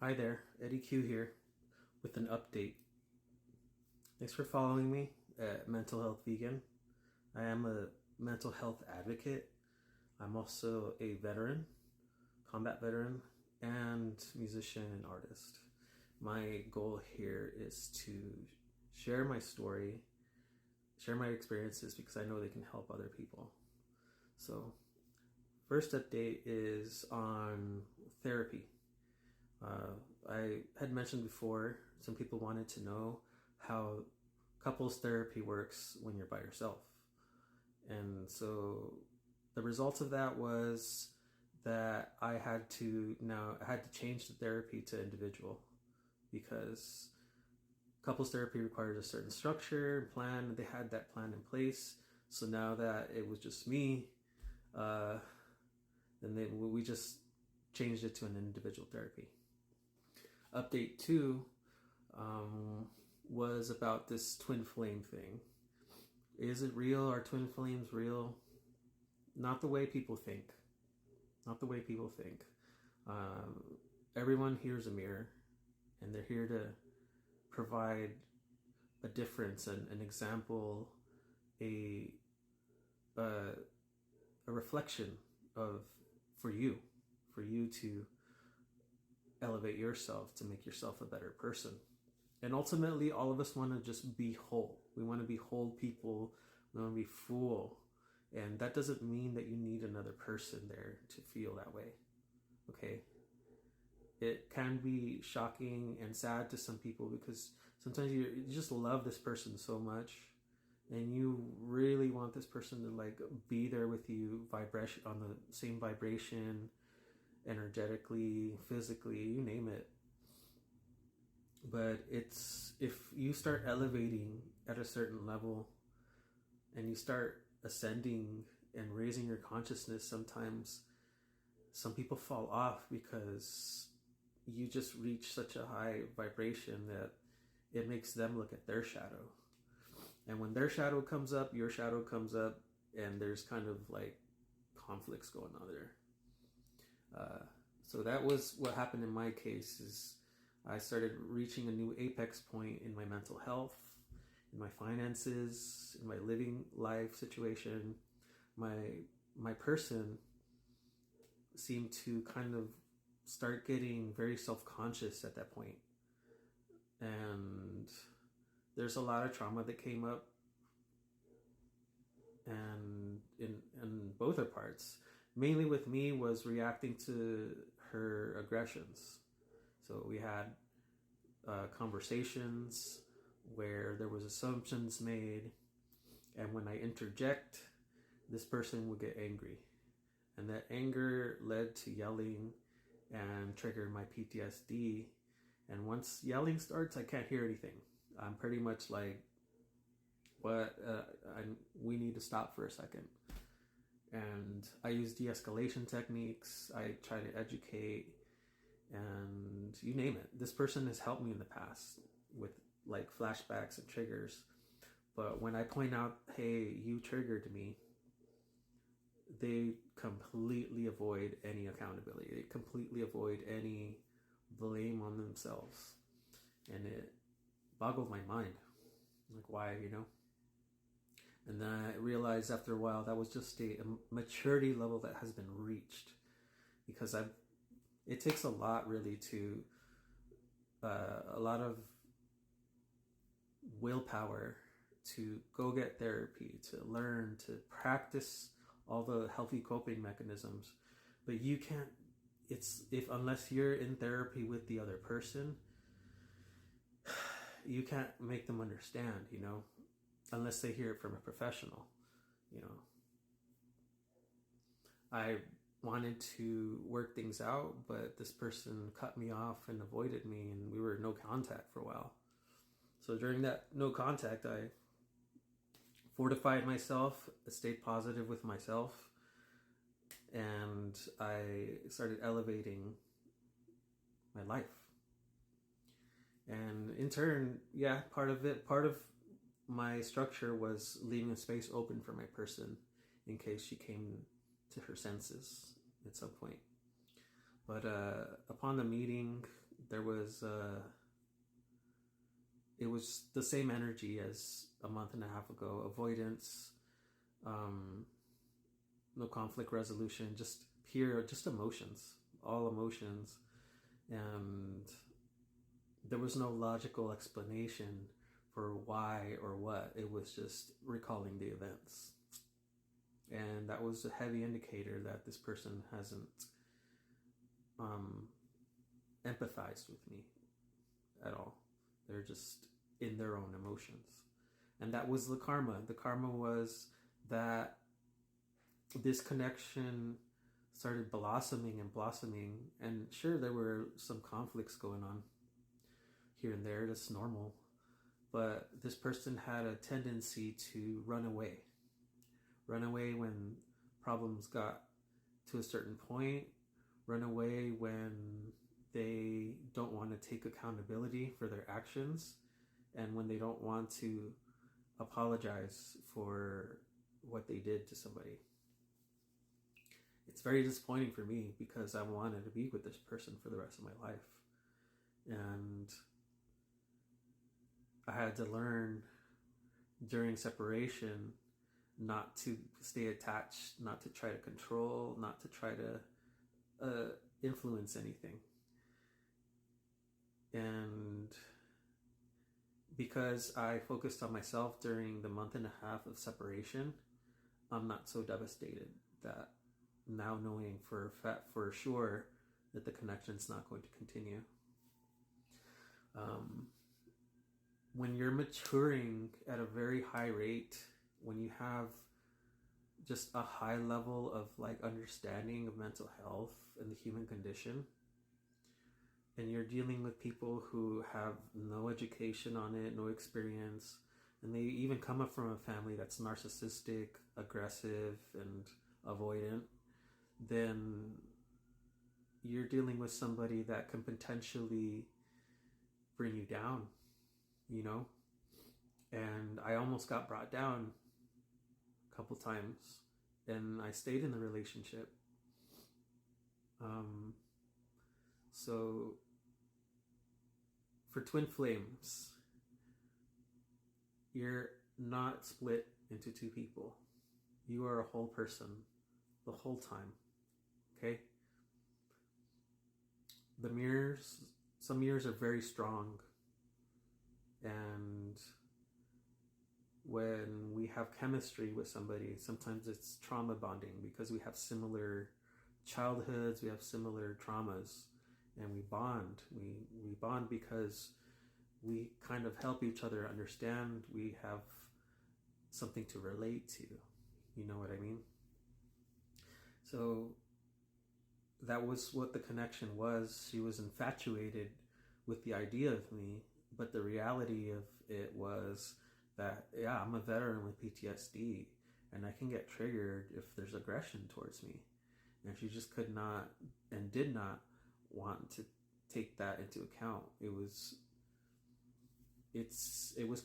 Hi there, Eddie Q here with an update. Thanks for following me at Mental Health Vegan. I am a mental health advocate. I'm also a veteran, combat veteran, and musician and artist. My goal here is to share my story, share my experiences because I know they can help other people. So, first update is on therapy. I had mentioned before, some people wanted to know how couples therapy works when you're by yourself. And so the result of that was that I had to change the therapy to individual because couples therapy requires a certain structure and plan, and they had that plan in place. So now that it was just me, we just changed it to an individual therapy. Update 2 was about this twin flame thing. Is it real? Are twin flames real? Not the way people think. Not the way people think. Everyone here is a mirror, and they're here to provide a difference, an example, a reflection of for you to elevate yourself, to make yourself a better person. And ultimately, all of us want to just be whole. We want to be whole people. We want to be full. And that doesn't mean that you need another person there to feel that way. Okay? It can be shocking and sad to some people because sometimes you just love this person so much and you really want this person to be there with you, vibration on the same vibration, energetically, physically, you name it. But it's if you start elevating at a certain level and you start ascending and raising your consciousness, sometimes some people fall off because you just reach such a high vibration that it makes them look at their shadow. And when their shadow comes up, your shadow comes up, and there's kind of conflicts going on there. So that was what happened in my case. Is I started reaching a new apex point in my mental health, in my finances, in my living life situation. My person seemed to kind of start getting very self-conscious at that point. And there's a lot of trauma that came up, and in both our parts. Mainly with me was reacting to her aggressions. So we had conversations where there was assumptions made, and when I interject, this person would get angry, and that anger led to yelling and triggered my PTSD. And once yelling starts, I can't hear anything. I'm pretty much like, what? We need to stop for a second. And I use de-escalation techniques. I try to educate, and you name it. This person has helped me in the past with flashbacks and triggers. But when I point out, hey, you triggered me, they completely avoid any accountability. They completely avoid any blame on themselves. And it boggled my mind. Why, And then I realized after a while that was just a maturity level that has been reached, because it takes a lot really to a lot of willpower to go get therapy, to learn, to practice all the healthy coping mechanisms. But you can't, unless you're in therapy with the other person, you can't make them understand, unless they hear it from a professional. I wanted to work things out, but this person cut me off and avoided me, and we were in no contact for a while. So during that no contact, I fortified myself, stayed positive with myself, and I started elevating my life. And in turn, part of my structure was leaving a space open for my person in case she came to her senses at some point. But upon the meeting, there was it was the same energy as a month and a half ago. Avoidance, no conflict resolution, just emotions, all emotions. And there was no logical explanation for why or what. It was just recalling the events. And that was a heavy indicator that this person hasn't empathized with me at all. They're just in their own emotions. And that was the karma. The karma was that this connection started blossoming. And sure, there were some conflicts going on here and there. That's normal. But this person had a tendency to run away when problems got to a certain point, run away when they don't want to take accountability for their actions, and when they don't want to apologize for what they did to somebody. It's very disappointing for me because I wanted to be with this person for the rest of my life. And I had to learn during separation not to stay attached, not to try to control, not to try to influence anything. And because I focused on myself during the month and a half of separation, I'm not so devastated that now knowing for sure that the connection's not going to continue. When you're maturing at a very high rate, when you have just a high level of like understanding of mental health and the human condition, and you're dealing with people who have no education on it, no experience, and they even come up from a family that's narcissistic, aggressive, and avoidant, then you're dealing with somebody that can potentially bring you down, you know? And I almost got brought down a couple times, and I stayed in the relationship. So for twin flames, you're not split into two people. You are a whole person the whole time. Okay? Some mirrors are very strong, and when we have chemistry with somebody, sometimes it's trauma bonding because we have similar childhoods, we have similar traumas, and we bond. We bond because we kind of help each other understand. We have something to relate to. You know what I mean? So that was what the connection was. She was infatuated with the idea of me, but the reality of it was that, yeah, I'm a veteran with PTSD, and I can get triggered if there's aggression towards me. And she just could not and did not want to take that into account. It was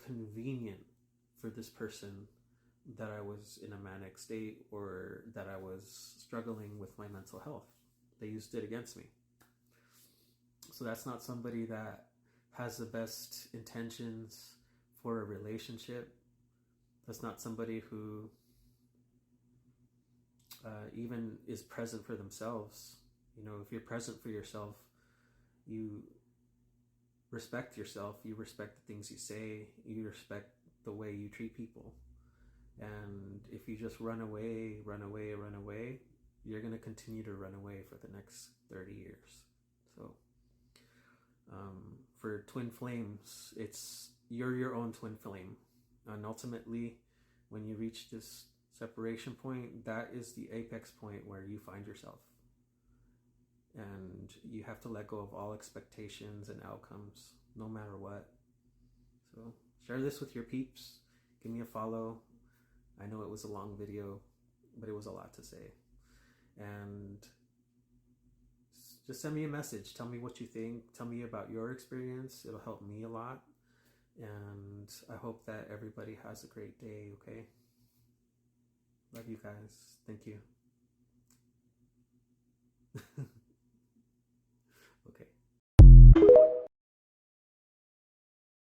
convenient for this person that I was in a manic state or that I was struggling with my mental health. They used it against me. So that's not somebody that has the best intentions for a relationship. That's not somebody who even is present for themselves. You know, if you're present for yourself, you respect yourself, you respect the things you say, you respect the way you treat people. And if you just run away, you're going to continue to run away for the next 30 years. So for twin flames, you're your own twin flame. And ultimately, when you reach this separation point, that is the apex point where you find yourself. And you have to let go of all expectations and outcomes, no matter what. So share this with your peeps. Give me a follow. I know it was a long video, but it was a lot to say. And just send me a message. Tell me what you think. Tell me about your experience. It'll help me a lot. And I hope that everybody has a great day, okay? Love you guys. Thank you.